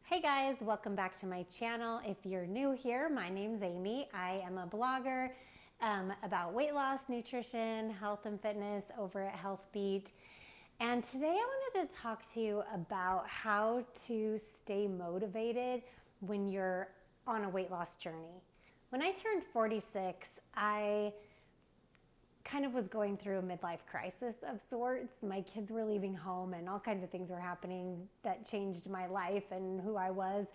Hey guys, welcome back to my channel. If you're new here, my name's Amy. I am a blogger about weight loss, nutrition, health and fitness over at Health Beat. And today I wanted to talk to you about how to stay motivated when you're on a weight loss journey. When I turned 46, I kind of was going through a midlife crisis of sorts. My kids were leaving home and all kinds of things were happening that changed my life and who I was.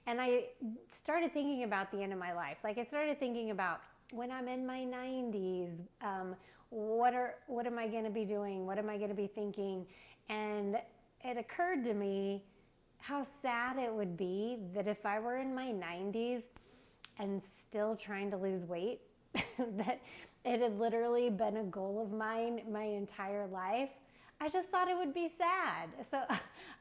And I started thinking about the end of my life. Like I started thinking about when I'm in my 90s, what am I going to be doing? What am I going to be thinking? And it occurred to me how sad it would be that if I were in my 90s and still trying to lose weight, that it had literally been a goal of mine my entire life. I just thought it would be sad. So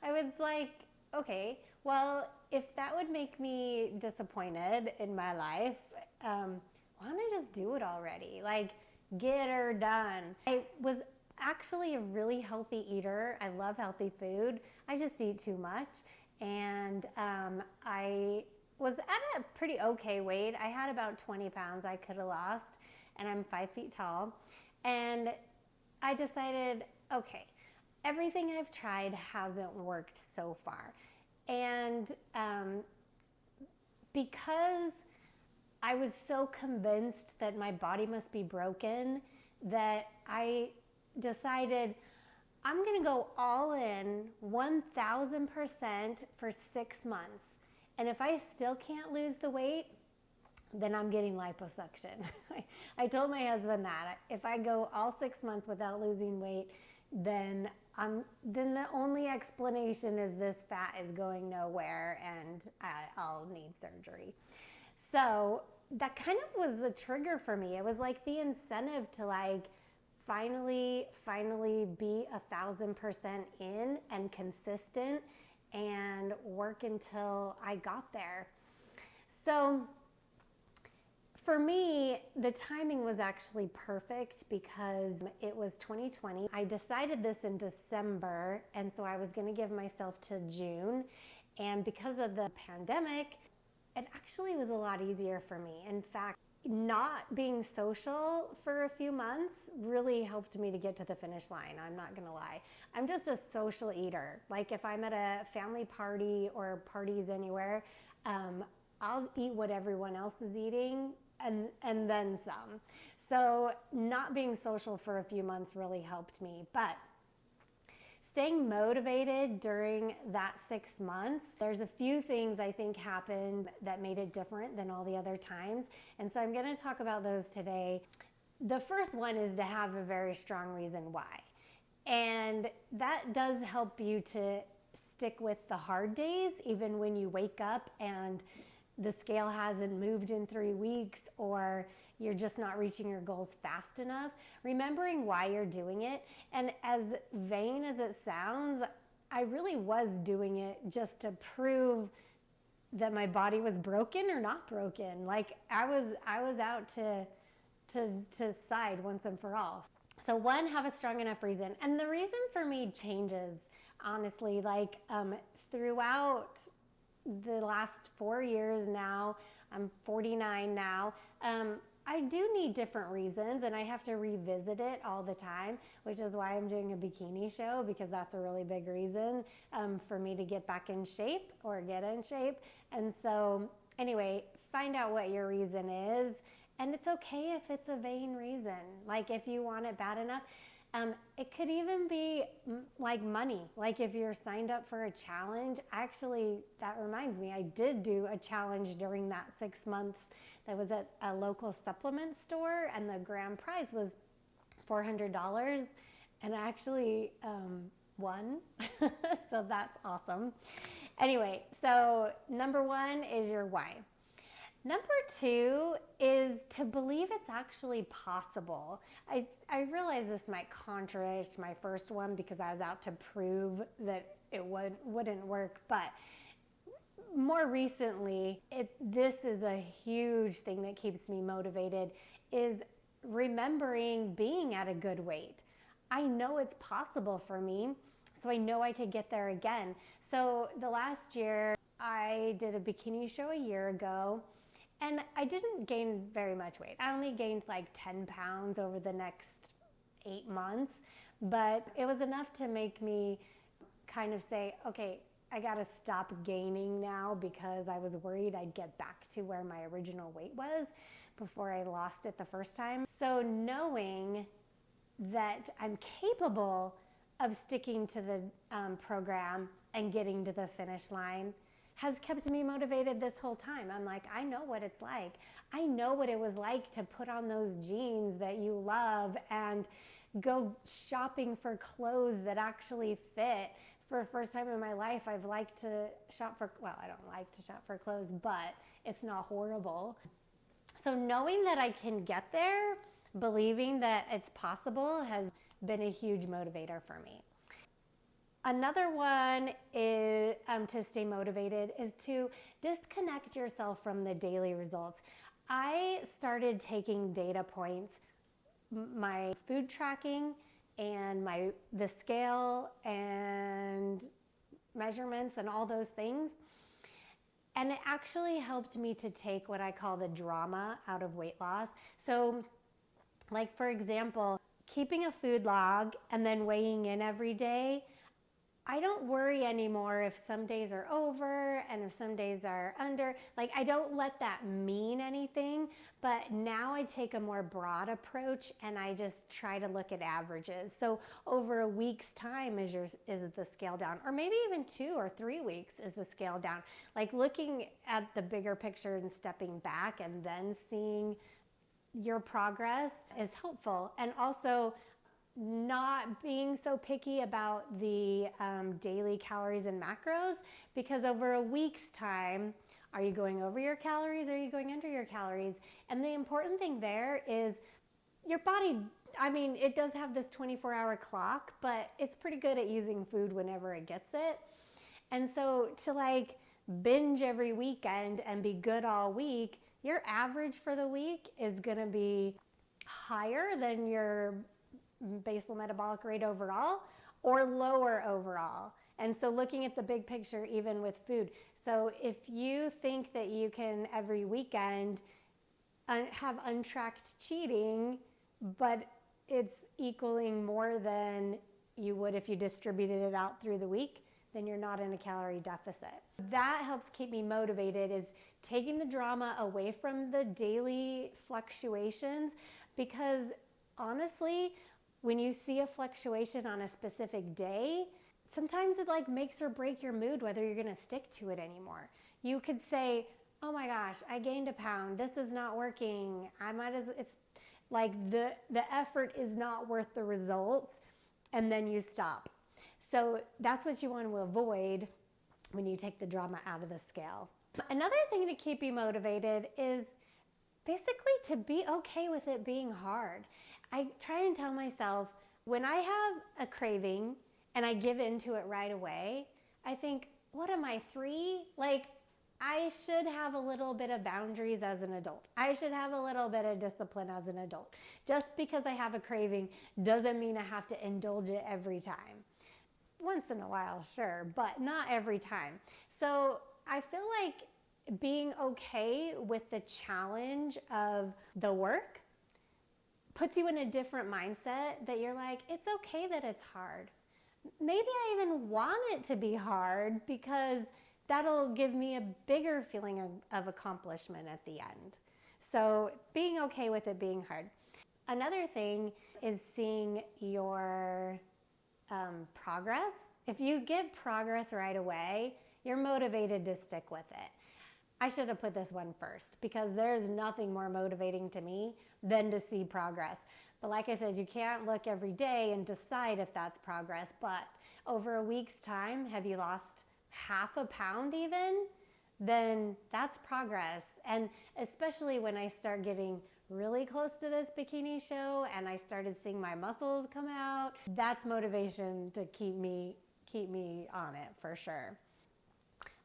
I was like, okay, well, if that would make me disappointed in my life, why don't I just do it already? Like, get her done. I was actually a really healthy eater. I love healthy food. I just eat too much. And I was at a pretty okay weight. I had about 20 pounds I could have lost, and I'm 5 feet tall. And I decided, okay, everything I've tried hasn't worked so far. And because I was so convinced that my body must be broken, that I decided I'm gonna go all in 1,000% for 6 months. And if I still can't lose the weight, then I'm getting liposuction. I told my husband that if I go all 6 months without losing weight, then the only explanation is this fat is going nowhere and I'll need surgery. So that kind of was the trigger for me. It was like the incentive to finally be 1,000% in and consistent and work until I got there. So for me, the timing was actually perfect because it was 2020. I decided this in December, and so I was going to give myself to June. And because of the pandemic, it actually was a lot easier for me. In fact, not being social for a few months really helped me to get to the finish line. I'm not gonna lie. I'm just a social eater. Like if I'm at a family party or parties anywhere, I'll eat what everyone else is eating and then some. So not being social for a few months really helped me. But staying motivated during that 6 months, there's a few things I think happened that made it different than all the other times. And so I'm going to talk about those today. The first one is to have a very strong reason why. And that does help you to stick with the hard days, even when you wake up and the scale hasn't moved in 3 weeks or you're just not reaching your goals fast enough. Remembering why you're doing it, and as vain as it sounds, I really was doing it just to prove that my body was broken or not broken. Like I was out to side once and for all. So one, have a strong enough reason. And the reason for me changes, honestly, throughout the last 4 years now. I'm 49 now. I do need different reasons, and I have to revisit it all the time, which is why I'm doing a bikini show, because that's a really big reason for me to get back in shape or get in shape. And so anyway, find out what your reason is, and it's okay if it's a vain reason. Like if you want it bad enough, it could even be like money. Like if you're signed up for a challenge, actually, that reminds me, I did do a challenge during that 6 months that was at a local supplement store, and the grand prize was $400, and I actually won. So that's awesome. Anyway, so number one is your why. Number two is to believe it's actually possible. I realize this might contradict my first one because I was out to prove that it wouldn't work, but more recently, this is a huge thing that keeps me motivated, is remembering being at a good weight. I know it's possible for me, so I know I could get there again. So the last year, I did a bikini show a year ago, and I didn't gain very much weight. I only gained like 10 pounds over the next 8 months, but it was enough to make me kind of say, okay, I gotta stop gaining now, because I was worried I'd get back to where my original weight was before I lost it the first time. So knowing that I'm capable of sticking to the program and getting to the finish line has kept me motivated this whole time. I'm like, I know what it's like. I know what it was like to put on those jeans that you love and go shopping for clothes that actually fit. For the first time in my life, I've liked to shop for, well, I don't like to shop for clothes, but it's not horrible. So knowing that I can get there, believing that it's possible, has been a huge motivator for me. Another one is to stay motivated is to disconnect yourself from the daily results. I started taking data points, my food tracking and the scale and measurements and all those things. And it actually helped me to take what I call the drama out of weight loss. So like, for example, keeping a food log and then weighing in every day, I don't worry anymore if some days are over and if some days are under. Like, I don't let that mean anything, but now I take a more broad approach and I just try to look at averages. So over a week's time is the scale down, or maybe even 2 or 3 weeks is the scale down. Like, looking at the bigger picture and stepping back and then seeing your progress is helpful. And also, not being so picky about the daily calories and macros, because over a week's time, are you going over your calories? Are you going under your calories? And the important thing there is your body, I mean, it does have this 24-hour clock, but it's pretty good at using food whenever it gets it. And so to like binge every weekend and be good all week, your average for the week is gonna be higher than your basal metabolic rate overall, or lower overall. And so looking at the big picture, even with food. So if you think that you can every weekend have untracked cheating, but it's equaling more than you would if you distributed it out through the week, then you're not in a calorie deficit. That helps keep me motivated, is taking the drama away from the daily fluctuations, because honestly, when you see a fluctuation on a specific day, sometimes it like makes or break your mood whether you're gonna stick to it anymore. You could say, oh my gosh, I gained a pound, this is not working. It's like the effort is not worth the results, and then you stop. So that's what you want to avoid when you take the drama out of the scale. Another thing to keep you motivated is basically to be okay with it being hard. I try and tell myself, when I have a craving and I give into it right away, I think, what am I, 3? Like, I should have a little bit of boundaries as an adult. I should have a little bit of discipline as an adult. Just because I have a craving doesn't mean I have to indulge it every time. Once in a while, sure, but not every time. So I feel like being okay with the challenge of the work puts you in a different mindset, that you're like, it's okay that it's hard. Maybe I even want it to be hard, because that'll give me a bigger feeling of accomplishment at the end. So being okay with it being hard. Another thing is seeing your progress. If you get progress right away, you're motivated to stick with it. I should have put this one first, because there's nothing more motivating to me than to see progress. But like I said, you can't look every day and decide if that's progress. But over a week's time, have you lost half a pound even? Then that's progress. And especially when I start getting really close to this bikini show and I started seeing my muscles come out, that's motivation to keep me on it for sure.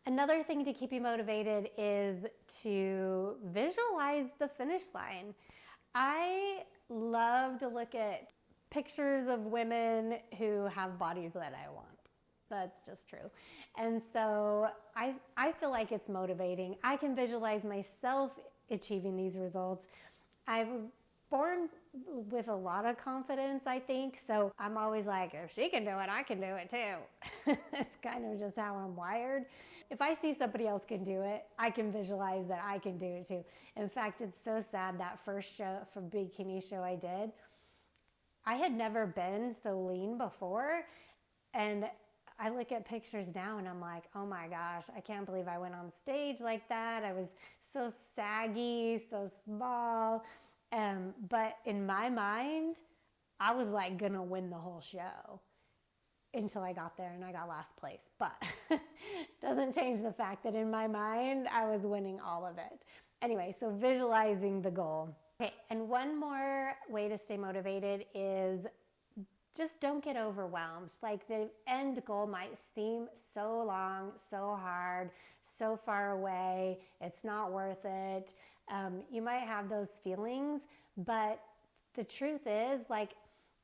Another thing to keep you motivated is to visualize the finish line. I love to look at pictures of women who have bodies that I want. That's just true. And so I feel like it's motivating. I can visualize myself achieving these results. I was born with a lot of confidence, I think. So I'm always like, if she can do it, I can do it too. It's kind of just how I'm wired. If I see somebody else can do it, I can visualize that I can do it too. In fact, it's so sad, that first show for bikini show I did, I had never been so lean before. And I look at pictures now and I'm like, oh my gosh, I can't believe I went on stage like that. I was so saggy, so small. But in my mind, I was like gonna win the whole show until I got there and I got last place. But doesn't change the fact that in my mind, I was winning all of it. Anyway, so visualizing the goal. Okay, and one more way to stay motivated is just don't get overwhelmed. Like, the end goal might seem so long, so hard, so far away, it's not worth it. You might have those feelings, but the truth is, like,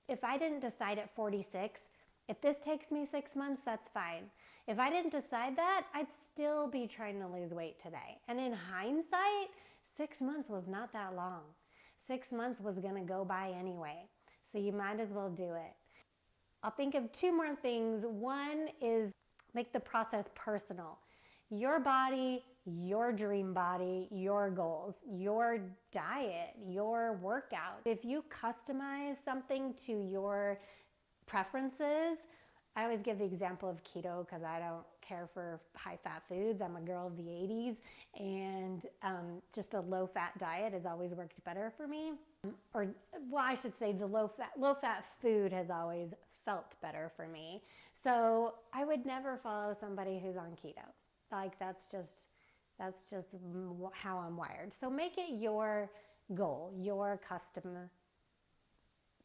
if I didn't decide at 46, if this takes me 6 months, that's fine. If I didn't decide that, I'd still be trying to lose weight today. And in hindsight, 6 months was not that long. 6 months was gonna go by anyway. So you might as well do it. I'll think of two more things. One is make the process personal. Your body, your dream body, your goals, your diet, your workout. If you customize something to your preferences, I always give the example of keto because I don't care for high-fat foods. I'm a girl of the 80s, and just a low-fat diet has always worked better for me. Or, well, I should say the low-fat food has always felt better for me. So I would never follow somebody who's on keto. Like, that's just how I'm wired. So make it your goal, your custom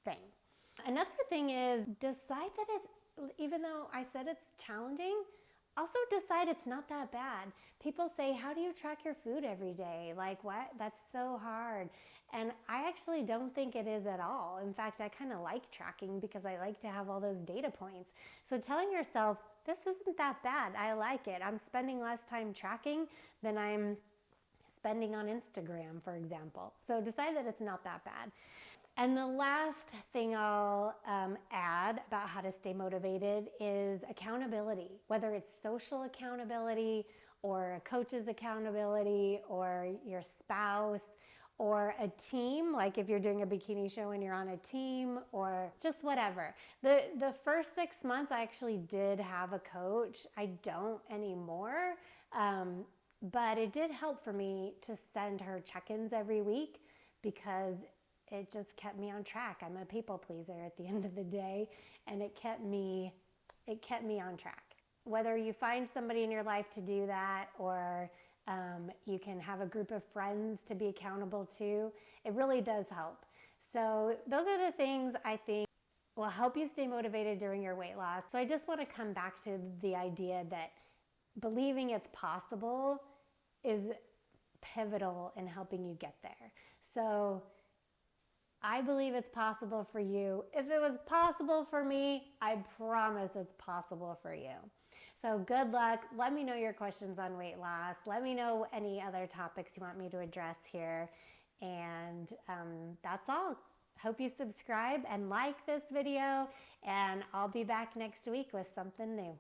thing. Another thing is decide that even though I said it's challenging, also decide it's not that bad. People say, how do you track your food every day? Like, what? That's so hard. And I actually don't think it is at all. In fact, I kind of like tracking because I like to have all those data points. So telling yourself, this isn't that bad, I like it. I'm spending less time tracking than I'm spending on Instagram, for example. So decide that it's not that bad. And the last thing I'll add about how to stay motivated is accountability, whether it's social accountability or a coach's accountability or your spouse or a team, like if you're doing a bikini show and you're on a team, or just whatever. The first 6 months I actually did have a coach. I don't anymore, but it did help for me to send her check-ins every week because it just kept me on track. I'm a people pleaser at the end of the day, and it kept me on track. Whether you find somebody in your life to do that, or you can have a group of friends to be accountable to, it really does help. So those are the things I think will help you stay motivated during your weight loss. So I just want to come back to the idea that believing it's possible is pivotal in helping you get there. So I believe it's possible for you. If it was possible for me, I promise it's possible for you. So good luck. Let me know your questions on weight loss. Let me know any other topics you want me to address here. And that's all. Hope you subscribe and like this video, and I'll be back next week with something new.